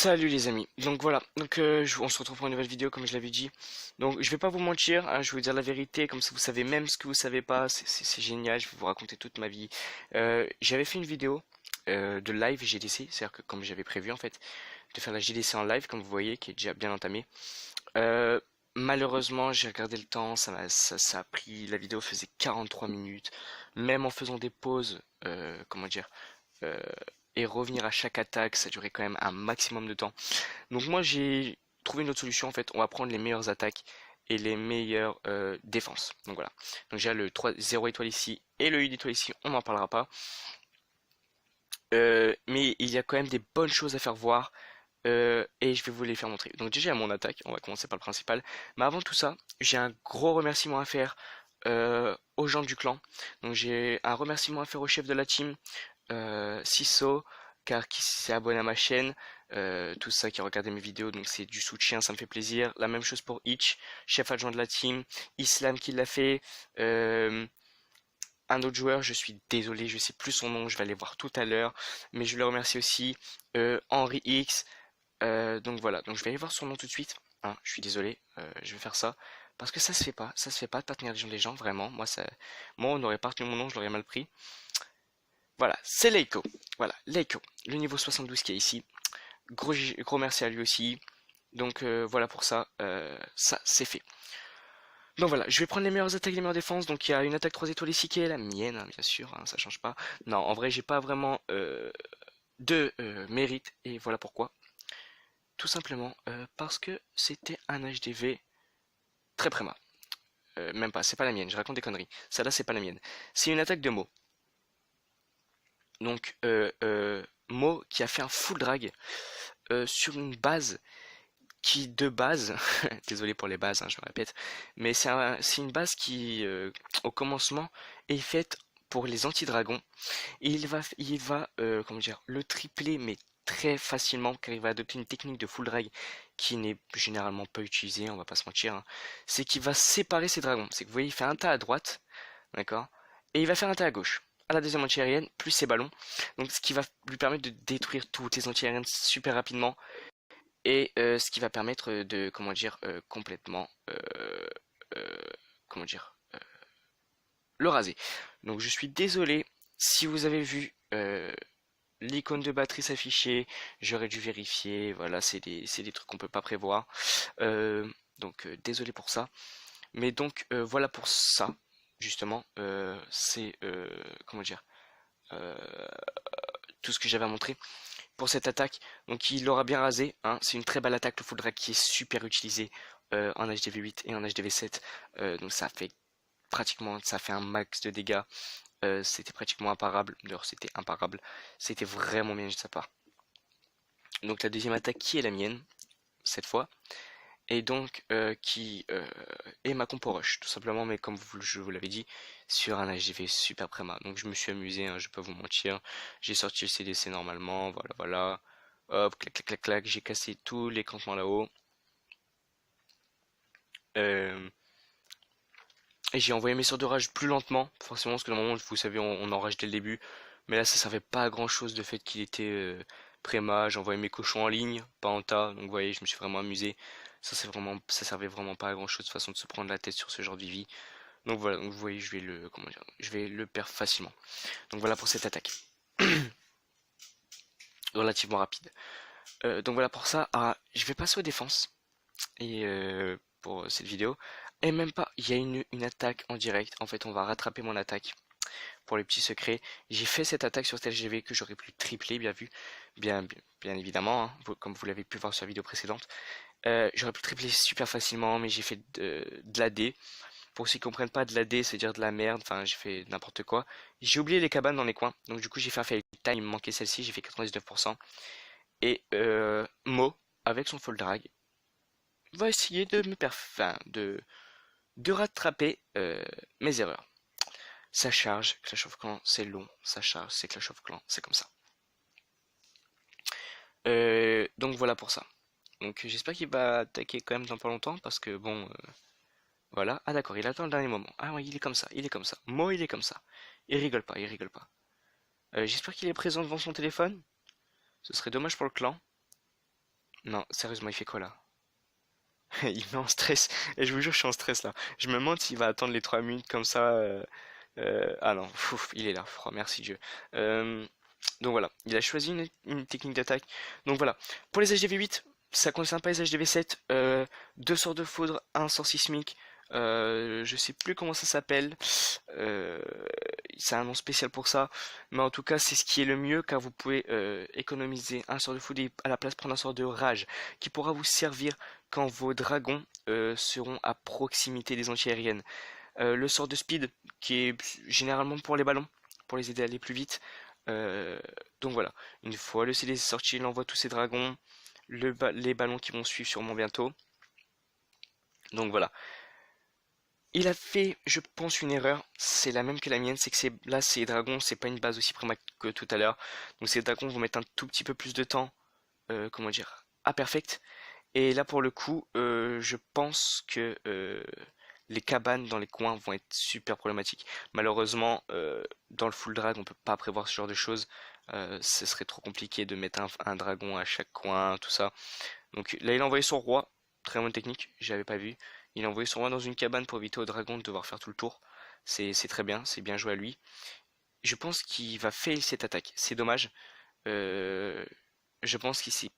Salut les amis, donc voilà, on se retrouve pour une nouvelle vidéo comme je l'avais dit. Donc je vais pas vous mentir, hein, je vais vous dire la vérité, comme ça vous savez même ce que vous savez pas, c'est génial, je vais vous raconter toute ma vie. J'avais fait une vidéo de live GDC, c'est-à-dire que comme j'avais prévu en fait, de faire la GDC en live comme vous voyez, qui est déjà bien entamée. Euh, Malheureusement j'ai regardé le temps, ça a pris, la vidéo faisait 43 minutes, même en faisant des pauses, comment dire, euh, et revenir à chaque attaque, ça durait quand même un maximum de temps. Donc moi j'ai trouvé une autre solution en fait, on va prendre les meilleures attaques et les meilleures défenses. Donc voilà. Donc j'ai le 3, 0 étoile ici et le 1 étoile ici, on n'en parlera pas. Mais il y a quand même des bonnes choses à faire voir et je vais vous les faire montrer. Donc déjà à mon attaque, on va commencer par le principal. Mais avant tout ça, j'ai un gros remerciement à faire aux gens du clan. Donc j'ai un remerciement à faire au chef de la team, Sisso, car qui s'est abonné à ma chaîne, tout ça, qui a regardé mes vidéos, donc c'est du soutien, ça me fait plaisir. La même chose pour Itch, chef adjoint de la team, Islam qui l'a fait, un autre joueur, je suis désolé, je sais plus son nom, je vais aller voir tout à l'heure, mais je le remercie aussi, Henri X, donc voilà, donc je vais aller voir son nom tout de suite, hein, je suis désolé, je vais faire ça, parce que ça se fait pas de pas tenir les gens, vraiment, moi on aurait pas retenu mon nom, je l'aurais mal pris. Voilà, c'est Leiko. Voilà, Leiko, le niveau 72 qui est ici. Gros merci à lui aussi. Donc voilà pour ça, ça c'est fait. Donc voilà, je vais prendre les meilleures attaques, les meilleures défenses. Donc il y a une attaque 3 étoiles ici qui est la mienne, hein, bien sûr, hein, ça change pas. Non, en vrai, j'ai pas vraiment de mérite, et voilà pourquoi. Tout simplement parce que c'était un HDV très préma. Même pas, c'est pas la mienne, je raconte des conneries. Celle-là, c'est pas la mienne. C'est une attaque de mots. Donc, Mo qui a fait un full drag sur une base qui, de base, désolé pour les bases, hein, je me répète, mais c'est une base qui, au commencement, est faite pour les anti-dragons. Et il va comment dire, le tripler, mais très facilement, car il va adopter une technique de full drag qui n'est généralement pas utilisée, on va pas se mentir, hein. C'est qu'il va séparer ses dragons. C'est que vous voyez, il fait un tas à droite, d'accord? Et il va faire un tas à gauche. À la deuxième anti-aérienne, plus ses ballons. Donc ce qui va lui permettre de détruire toutes les anti-aériennes super rapidement. Et ce qui va permettre de, comment dire, complètement, euh, comment dire, le raser. Donc je suis désolé si vous avez vu l'icône de batterie s'afficher, j'aurais dû vérifier, voilà, c'est des trucs qu'on peut pas prévoir. Donc désolé pour ça. Mais donc voilà pour ça, justement, c'est, comment dire, euh, tout ce que j'avais à montrer pour cette attaque. Donc il l'aura bien rasé, hein. C'est une très belle attaque, le full drag qui est super utilisé en HDV8 et en HDV7. Donc ça fait un max de dégâts. C'était pratiquement imparable. D'ailleurs c'était imparable. C'était vraiment bien de sa part. Donc la deuxième attaque qui est la mienne, cette fois. Et donc qui est ma compo rush, tout simplement, mais comme je vous l'avais dit, sur un HDV super préma. Donc je me suis amusé, hein, je peux vous mentir. J'ai sorti le CDC normalement, voilà, voilà. Hop, clac, clac, clac, clac, j'ai cassé tous les campements là-haut. Euh, et j'ai envoyé mes sorts de rage plus lentement, forcément, parce que normalement, vous savez, on enrage dès le début. Mais là, ça servait pas à grand chose de fait qu'il était préma. J'ai envoyé mes cochons en ligne, pas en tas. Donc vous voyez, je me suis vraiment amusé. Ça servait vraiment pas à grand chose de façon de se prendre la tête sur ce genre de vie. Donc voilà, donc vous voyez, comment dire, je vais le perdre facilement. Donc voilà pour cette attaque. Relativement rapide. Donc voilà pour ça. Ah, je vais passer aux défenses. Et pour cette vidéo. Et même pas, il y a une attaque en direct. En fait, on va rattraper mon attaque. Pour les petits secrets, j'ai fait cette attaque sur TLGV que j'aurais pu tripler, bien vu, bien évidemment, hein, comme vous l'avez pu voir sur la vidéo précédente. J'aurais pu tripler super facilement, mais j'ai fait de la D. Pour ceux qui comprennent pas, de la D, c'est dire de la merde, enfin j'ai fait n'importe quoi. J'ai oublié les cabanes dans les coins, donc du coup j'ai fait un fail time, il me manquait celle-ci, j'ai fait 99%. Et Mo, avec son full drag, va essayer de me enfin, de rattraper mes erreurs. Ça charge, Clash of Clans, c'est long, ça charge, c'est Clash of Clans, c'est comme ça. Donc voilà pour ça. Donc j'espère qu'il va attaquer quand même dans pas longtemps, parce que bon, voilà. Ah d'accord, il attend le dernier moment. Ah oui, il est comme ça, il est comme ça. Moi, il est comme ça. Il rigole pas, il rigole pas. J'espère qu'il est présent devant son téléphone. Ce serait dommage pour le clan. Non, sérieusement, il fait quoi là? Il met en stress. Et je vous jure, je suis en stress là. Je me demande s'il va attendre les 3 minutes comme ça. Ah non, fouf, il est là. Oh, merci Dieu. Euh, donc voilà, il a choisi une technique d'attaque. Donc voilà, pour les HDV8, ça concerne pas les HDV7. Deux sorts de foudre, un sort sismique. Je sais plus comment ça s'appelle. Euh, c'est un nom spécial pour ça. Mais en tout cas, c'est ce qui est le mieux car vous pouvez économiser un sort de foudre et à la place prendre un sort de rage qui pourra vous servir quand vos dragons seront à proximité des antiaériennes. Le sort de speed qui est généralement pour les ballons, pour les aider à aller plus vite. Euh, donc voilà, une fois le CD sorti, il envoie tous ses dragons, les ballons qui vont suivre sûrement bientôt. Donc voilà. Il a fait, je pense, une erreur. C'est la même que la mienne, c'est que là, ces dragons, c'est pas une base aussi prima que tout à l'heure. Donc ces dragons vont mettre un tout petit peu plus de temps, comment dire, à perfect. Et là, pour le coup, je pense que les cabanes dans les coins vont être super problématiques. Malheureusement, dans le full drag, on peut pas prévoir ce genre de choses. Ce serait trop compliqué de mettre un dragon à chaque coin, tout ça. Donc là, il a envoyé son roi. Très bonne technique, j'avais pas vu. Il a envoyé son roi dans une cabane pour éviter au dragon de devoir faire tout le tour. C'est très bien, c'est bien joué à lui. Je pense qu'il va fail cette attaque. C'est dommage. Euh, je pense qu'il s'est,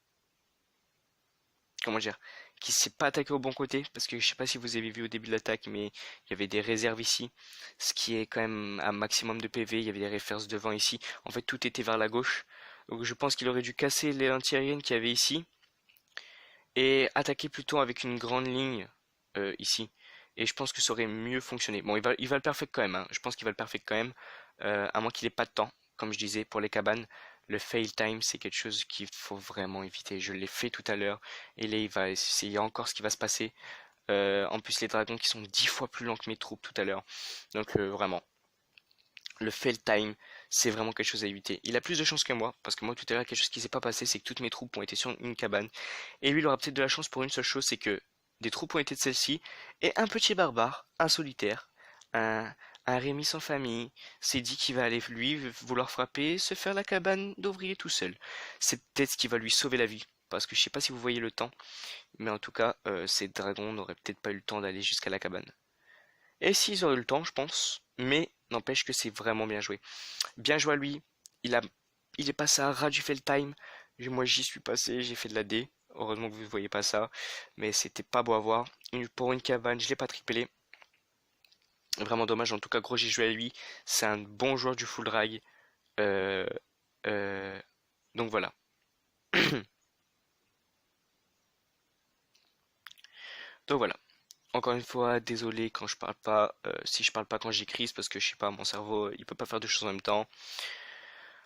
comment dire, qu'il s'est pas attaqué au bon côté parce que je sais pas si vous avez vu au début de l'attaque, mais il y avait des réserves ici, ce qui est quand même un maximum de PV. Il y avait des références devant ici. En fait, tout était vers la gauche. Donc je pense qu'il aurait dû casser les anti-aériennes qu'il y avait ici et attaquer plutôt avec une grande ligne ici. Et je pense que ça aurait mieux fonctionné. Bon, il va le perfect quand même, hein. Je pense qu'il va le perfect quand même, à moins qu'il ait pas de temps, comme je disais, pour les cabanes. Le fail time, c'est quelque chose qu'il faut vraiment éviter. Je l'ai fait tout à l'heure, et là, il va essayer encore ce qui va se passer. En plus, les dragons qui sont 10 fois plus lents que mes troupes tout à l'heure. Donc, vraiment, le fail time, c'est vraiment quelque chose à éviter. Il a plus de chance que moi, parce que moi, tout à l'heure, quelque chose qui s'est pas passé, c'est que toutes mes troupes ont été sur une cabane. Et lui, il aura peut-être de la chance pour une seule chose, c'est que des troupes ont été de celle-ci, et un petit barbare, un solitaire, un, un Rémi sans famille, s'est dit qu'il va aller, lui, vouloir frapper, se faire la cabane d'ouvrier tout seul. C'est peut-être ce qui va lui sauver la vie, parce que je sais pas si vous voyez le temps, mais en tout cas, ces dragons n'auraient peut-être pas eu le temps d'aller jusqu'à la cabane. Et s'ils auraient eu le temps, je pense, mais n'empêche que c'est vraiment bien joué. Bien joué à lui, il a, il est passé à ras du fail time. Moi j'y suis passé, j'ai fait de la D. Heureusement que vous ne voyez pas ça, mais c'était pas beau à voir. Pour une cabane, je l'ai pas triplé. Vraiment dommage, en tout cas gros j'ai joué à lui. C'est un bon joueur du full drag. Euh, euh, donc voilà. Donc voilà. Encore une fois, désolé quand je parle pas, si je parle pas quand j'écris, c'est parce que je sais pas, mon cerveau, il peut pas faire deux choses en même temps.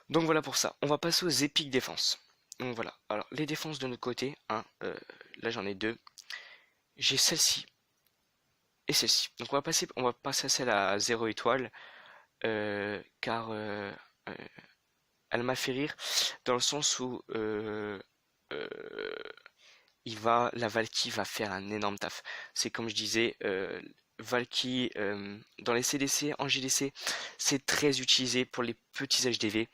Donc voilà pour ça. On va passer aux épiques défenses. Donc voilà. Alors les défenses de notre côté, hein, là j'en ai deux. J'ai celle-ci et celle-ci. Donc on va passer à celle à 0 étoile, car euh, elle m'a fait rire dans le sens où euh, la Valky va faire un énorme taf. C'est comme je disais, Valky dans les CDC, en GDC, c'est très utilisé pour les petits HDV.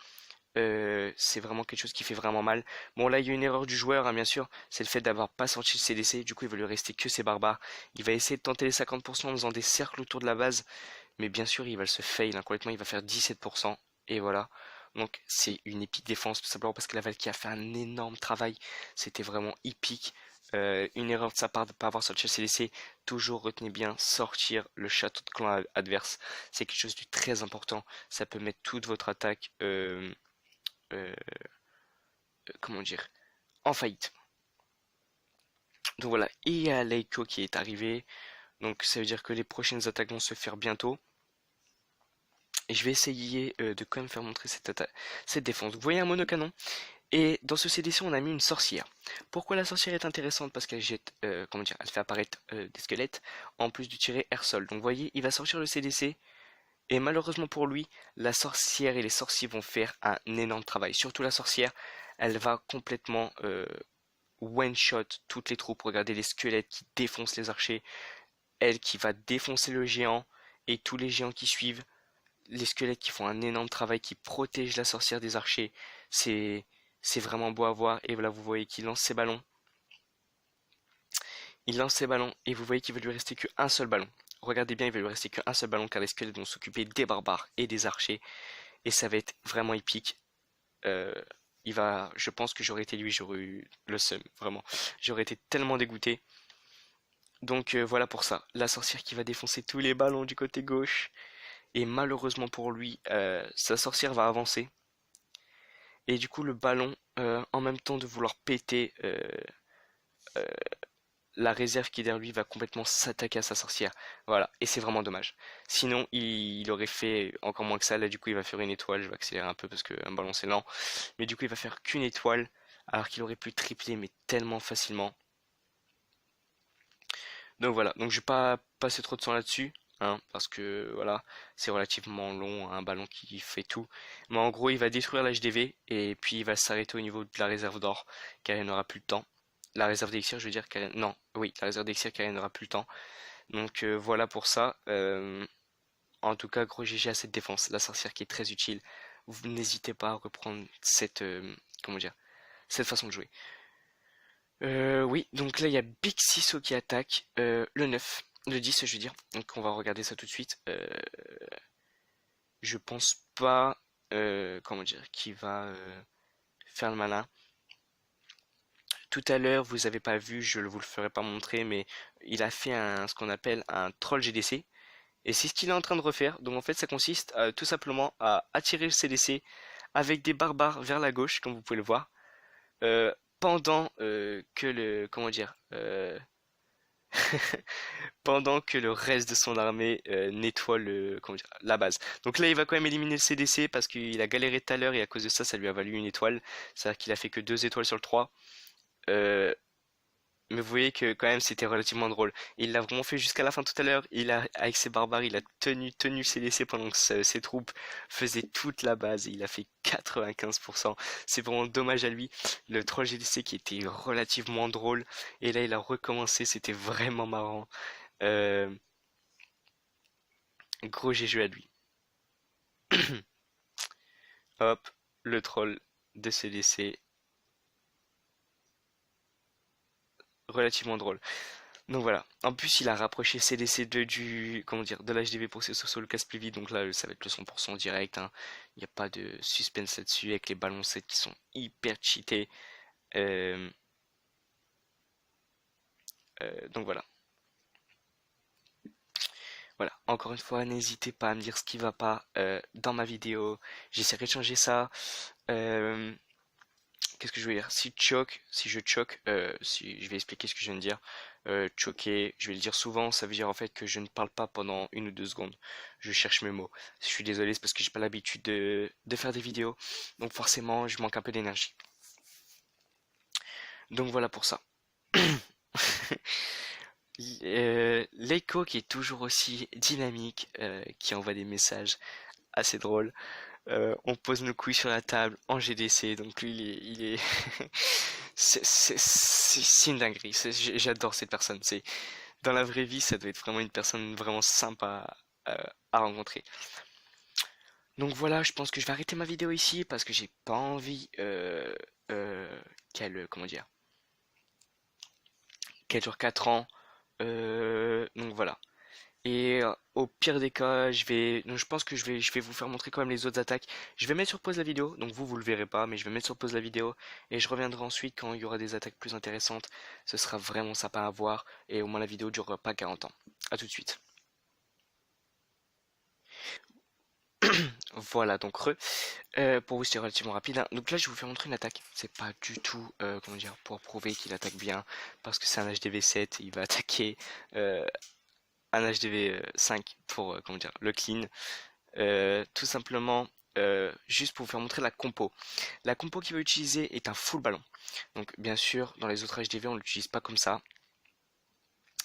C'est vraiment quelque chose qui fait vraiment mal. Bon là il y a une erreur du joueur, hein, bien sûr, c'est le fait d'avoir pas sorti le CDC, du coup il va lui rester que ses barbares. Il va essayer de tenter les 50% en faisant des cercles autour de la base, mais bien sûr il va se fail, hein, complètement, il va faire 17%, et voilà. Donc c'est une épique défense, tout simplement parce que la Valkyrie a fait un énorme travail, c'était vraiment épique. Une erreur de sa part de ne pas avoir sorti le CDC, toujours retenez bien, sortir le château de clan adverse, c'est quelque chose de très important, ça peut mettre toute votre attaque euh, comment dire, en faillite. Donc voilà, et il y a Leiko qui est arrivé, donc ça veut dire que les prochaines attaques vont se faire bientôt. Et je vais essayer de quand même faire montrer cette défense. Vous voyez un monocanon, et dans ce CDC on a mis une sorcière. Pourquoi la sorcière est intéressante? Parce qu'elle jette, comment dire, elle fait apparaître des squelettes, en plus du tirer air sol. Donc vous voyez, il va sortir le CDC, et malheureusement pour lui, la sorcière et les sorciers vont faire un énorme travail. Surtout la sorcière, elle va complètement one-shot toutes les troupes. Regardez les squelettes qui défoncent les archers. Elle qui va défoncer le géant et tous les géants qui suivent. Les squelettes qui font un énorme travail, qui protègent la sorcière des archers. C'est vraiment beau à voir. Et voilà, vous voyez qu'il lance ses ballons. il lance ses ballons et vous voyez qu'il va lui rester qu'un seul ballon. Regardez bien, il va lui rester qu'un seul ballon car les squelettes vont s'occuper des barbares et des archers et ça va être vraiment épique. Euh, je pense que j'aurais été lui, j'aurais eu le seum, vraiment. J'aurais été tellement dégoûté. Donc voilà pour ça. La sorcière qui va défoncer tous les ballons du côté gauche. Et malheureusement pour lui, sa sorcière va avancer. Et du coup, le ballon, en même temps de vouloir péter la réserve qui est derrière lui, va complètement s'attaquer à sa sorcière. Voilà, et c'est vraiment dommage. Sinon, il aurait fait encore moins que ça. Là, du coup, il va faire une étoile. Je vais accélérer un peu parce qu'un ballon c'est lent. Mais du coup, il va faire qu'une étoile, alors qu'il aurait pu tripler, mais tellement facilement. Donc voilà, donc je vais pas passer trop de temps là-dessus, hein, parce que voilà, c'est relativement long, un ballon qui fait tout. Mais en gros, il va détruire l'HDV et puis il va s'arrêter au niveau de la réserve d'or, car il n'aura plus le temps. La réserve d'élixir, je veux dire, non, oui, la réserve d'élixir, car il n'aura plus le temps. Donc voilà pour ça. En tout cas, gros GG à cette défense, la sorcière qui est très utile. Vous n'hésitez pas à reprendre cette, comment dire, cette façon de jouer. Oui, donc là il y a Big Sisso qui attaque, le 9, le 10 je veux dire, donc on va regarder ça tout de suite. Je pense pas, comment dire, qu'il va faire le malin. Tout à l'heure, vous avez pas vu, je ne vous le ferai pas montrer, mais il a fait ce qu'on appelle un troll GDC, et c'est ce qu'il est en train de refaire. Donc en fait ça consiste tout simplement à attirer le CDC avec des barbares vers la gauche, comme vous pouvez le voir, euh, pendant que le, comment dire, pendant que le reste de son armée nettoie comment dire, la base. Donc là, il va quand même éliminer le CDC parce qu'il a galéré tout à l'heure et à cause de ça, ça lui a valu une étoile. C'est-à-dire qu'il a fait que 2 étoiles sur le 3. Euh, mais vous voyez que quand même c'était relativement drôle. Il l'a vraiment fait jusqu'à la fin tout à l'heure. Avec ses barbares, il a tenu le CDC pendant que ses troupes faisaient toute la base. Et il a fait 95%. C'est vraiment dommage à lui. Le 3 GDC qui était relativement drôle. Et là, il a recommencé. C'était vraiment marrant. Euh, Gros j'ai joué à lui. Hop, le troll de CDC. Relativement drôle. Donc voilà. En plus, il a rapproché CDC2 comment dire, de l'HDV pour que ce le casse plus vite. Donc là, ça va être le 100% direct, hein. Il n'y a pas de suspense là-dessus avec les ballons 7 qui sont hyper cheatés. Euh, donc voilà. Voilà. Encore une fois, n'hésitez pas à me dire ce qui va pas dans ma vidéo. J'essaierai de changer ça. Euh, Qu'est-ce que je veux dire? Si je choque, si je vais expliquer ce que je viens de dire. Choquer, je vais le dire souvent, ça veut dire en fait que je ne parle pas pendant 1 ou 2 secondes. Je cherche mes mots. Je suis désolé, c'est parce que j'ai pas l'habitude de faire des vidéos. Donc forcément, je manque un peu d'énergie. Donc voilà pour ça. Leiko qui est toujours aussi dynamique, qui envoie des messages assez drôles. On pose nos couilles sur la table en GDC, donc lui il est c'est une dinguerie. J'adore cette personne. C'est dans la vraie vie, ça doit être vraiment une personne vraiment sympa à rencontrer. Donc voilà, je pense que je vais arrêter ma vidéo ici parce que j'ai pas envie comment dire, qu'elle dure 4 ans. Donc voilà. Et au pire des cas, donc je pense que je vais vous faire montrer quand même les autres attaques. Je vais mettre sur pause la vidéo, donc vous le verrez pas, mais je vais mettre sur pause la vidéo et je reviendrai ensuite quand il y aura des attaques plus intéressantes. Ce sera vraiment sympa à voir et au moins la vidéo durera pas 40 ans. A tout de suite. Voilà, donc pour vous c'est relativement rapide, hein. Donc là je vais vous faire montrer une attaque. C'est pas du tout, comment dire, pour prouver qu'il attaque bien, parce que c'est un HDV 7, il va attaquer un HDV 5 pour, comment dire, le clean. Tout simplement juste pour vous faire montrer la compo. La compo qu'il va utiliser est un full ballon. Donc bien sûr, dans les autres HDV, on ne l'utilise pas comme ça.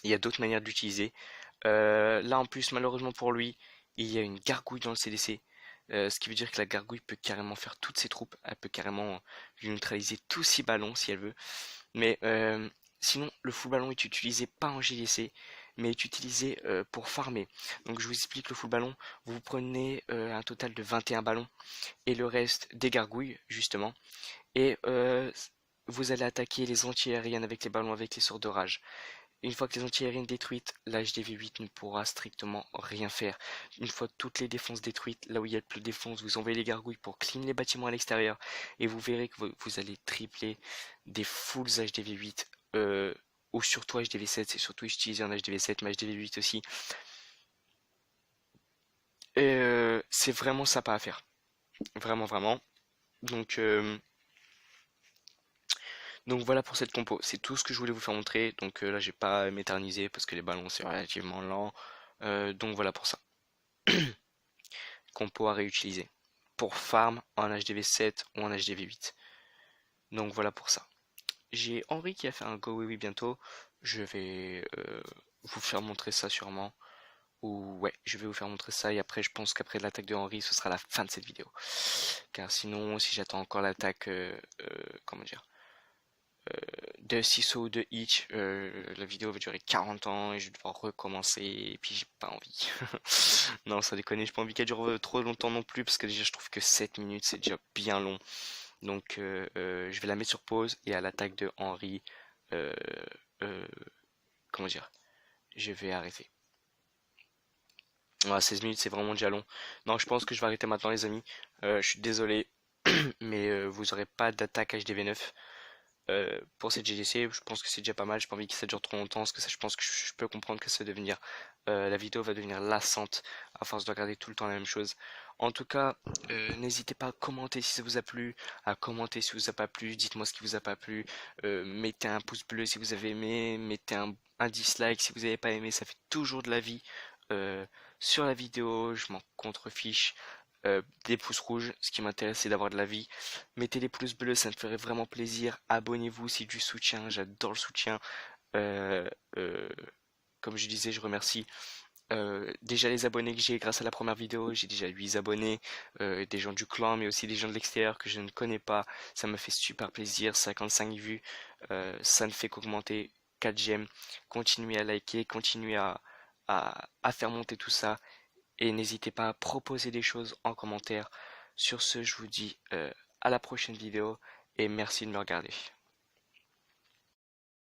Il y a d'autres manières d'utiliser. Là en plus, malheureusement pour lui, il y a une gargouille dans le CDC. Ce qui veut dire que la gargouille peut carrément faire toutes ses troupes. Elle peut carrément lui neutraliser tous ses ballons si elle veut. Mais sinon, le full ballon est utilisé pas en GDC, mais est utilisé pour farmer. Donc je vous explique le full ballon. Vous prenez un total de 21 ballons et le reste des gargouilles, justement. Et vous allez attaquer les anti-aériennes avec les ballons avec les sorts de rage. Une fois que les antiaériennes détruites, l'HDV8 ne pourra strictement rien faire. Une fois toutes les défenses détruites, là où il y a le plus de défenses, vous envoyez les gargouilles pour clean les bâtiments à l'extérieur et vous verrez que vous allez tripler des fulls HDV8 ou surtout HDV7. C'est surtout utilisé en HDV7 mais HDV8 aussi. C'est vraiment sympa à faire. Vraiment, vraiment. Donc, euh, donc voilà pour cette compo. C'est tout ce que je voulais vous faire montrer. Donc là, j'ai pas à m'éterniser parce que les ballons c'est relativement lent. Donc voilà pour ça. Compo à réutiliser. Pour farm en HDV7 ou en HDV8. Donc voilà pour ça. J'ai Henri qui a fait un Go Oui Oui bientôt. Je vais vous faire montrer ça sûrement. Ou ouais, je vais vous faire montrer ça et après je pense qu'après l'attaque de Henri ce sera la fin de cette vidéo. Car sinon si j'attends encore l'attaque, comment dire, de Siso ou de Hitch, la vidéo va durer 40 ans et je vais devoir recommencer et puis j'ai pas envie. Non, ça déconne, j'ai pas envie qu'elle dure trop longtemps non plus parce que déjà je trouve que 7 minutes c'est déjà bien long. Donc je vais la mettre sur pause et à l'attaque de Henry, euh, euh, comment dire, je vais arrêter. Voilà, 16 minutes c'est vraiment déjà long. Non, je pense que je vais arrêter maintenant les amis. Je suis désolé, mais vous aurez pas d'attaque HDV9. Pour cette GDC, je pense que c'est déjà pas mal. J'ai pas envie que ça dure trop longtemps parce que ça, je pense que je peux comprendre que ça va devenir, la vidéo va devenir lassante à force de regarder tout le temps la même chose. En tout cas, n'hésitez pas à commenter si ça vous a plu, à commenter si vous a pas plu. Dites-moi ce qui vous a pas plu. Mettez un pouce bleu si vous avez aimé, mettez un dislike si vous n'avez pas aimé. Ça fait toujours de la vie sur la vidéo. Je m'en contrefiche. Des pouces rouges, ce qui m'intéresse c'est d'avoir de la vie. Mettez les pouces bleus, ça me ferait vraiment plaisir. Abonnez-vous, c'est du soutien, j'adore le soutien. Euh, euh, Comme je disais, je remercie déjà les abonnés que j'ai grâce à la première vidéo. J'ai déjà 8 abonnés, des gens du clan, mais aussi des gens de l'extérieur que je ne connais pas. Ça me fait super plaisir. 55 vues, ça ne fait qu'augmenter. 4 j'aime. Continuez à liker, continuez à faire monter tout ça. Et n'hésitez pas à proposer des choses en commentaire. Sur ce, je vous dis à la prochaine vidéo et merci de me regarder.